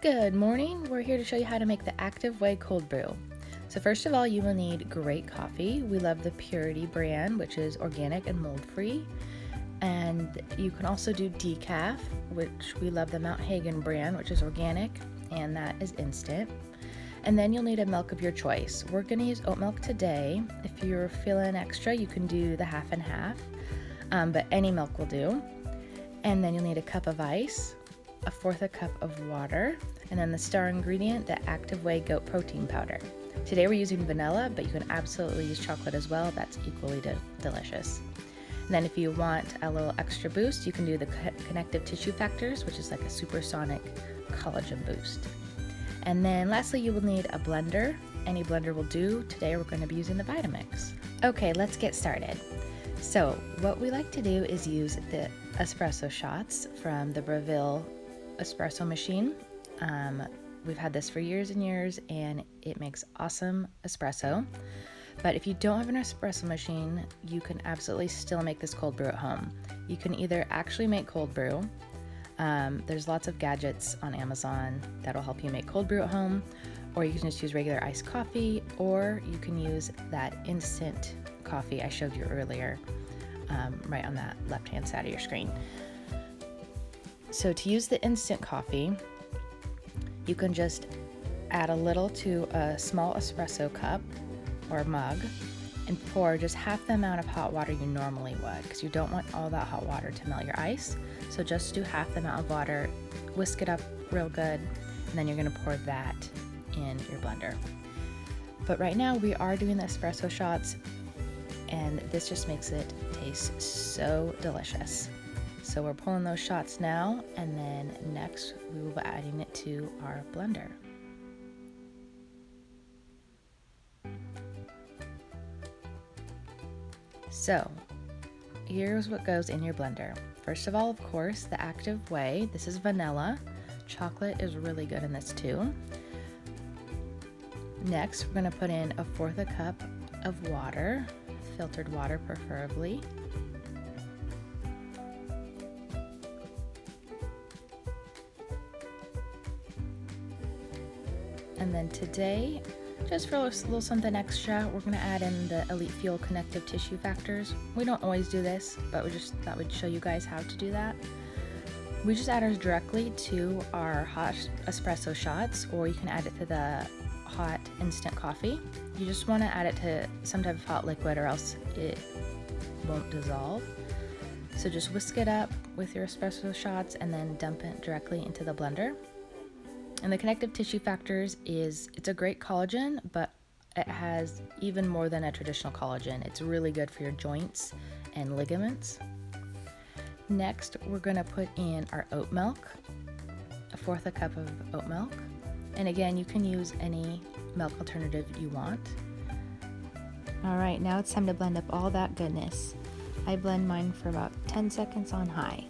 Good morning. We're here to show you how to make the Activ Whey cold brew. So first of all, you will need great coffee. We love the Purity brand, which is organic and mold-free. And you can also do decaf, which we love the Mount Hagen brand, which is organic, and that is instant. And then you'll need a milk of your choice. We're going to use oat milk today. If you're feeling extra, you can do the half and half, but any milk will do. And then you'll need a cup of ice, a fourth a cup of water, and then the star ingredient, the Activ Whey goat protein powder. Today we're using vanilla, but you can absolutely use chocolate as well. That's equally delicious. And then if you want a little extra boost, you can do the connective tissue factors, which is like a supersonic collagen boost. And then lastly, you will need a blender. Any blender will do. Today we're going to be using the Vitamix. Okay, let's get started. So what we like to do is use the espresso shots from the Brew espresso machine. We've had this for years and years, and it makes awesome espresso. But if you don't have an espresso machine, you can absolutely still make this cold brew at home. You can either actually make cold brew. There's lots of gadgets on Amazon that'll help you make cold brew at home, or you can just use regular iced coffee, or you can use that instant coffee I showed you earlier, right on that left-hand side of your screen. So to use the instant coffee, you can just add a little to a small espresso cup or mug and pour just half the amount of hot water you normally would, because you don't want all that hot water to melt your ice. So just do half the amount of water, whisk it up real good, and then you're going to pour that in your blender. But right now we are doing the espresso shots, and this just makes it taste so delicious. So we're pulling those shots now, and then next we will be adding it to our blender. So here's what goes in your blender. First of all, of course, the Activ Whey. This is vanilla. Chocolate is really good in this too. Next, we're going to put in a fourth a cup of water, filtered water preferably. And then today, just for a little something extra, we're going to add in the Elite Fuel Connective Tissue Factors. We don't always do this, but we just thought we'd show you guys how to do that. We just add ours directly to our hot espresso shots, or you can add it to the hot instant coffee. You just want to add it to some type of hot liquid, or else it won't dissolve. So just whisk it up with your espresso shots and then dump it directly into the blender. And the connective tissue factors it's a great collagen, but it has even more than a traditional collagen. It's really good for your joints and ligaments. Next, we're going to put in our oat milk, a fourth a cup of oat milk. And again, you can use any milk alternative you want. All right, now it's time to blend up all that goodness. I blend mine for about 10 seconds on high.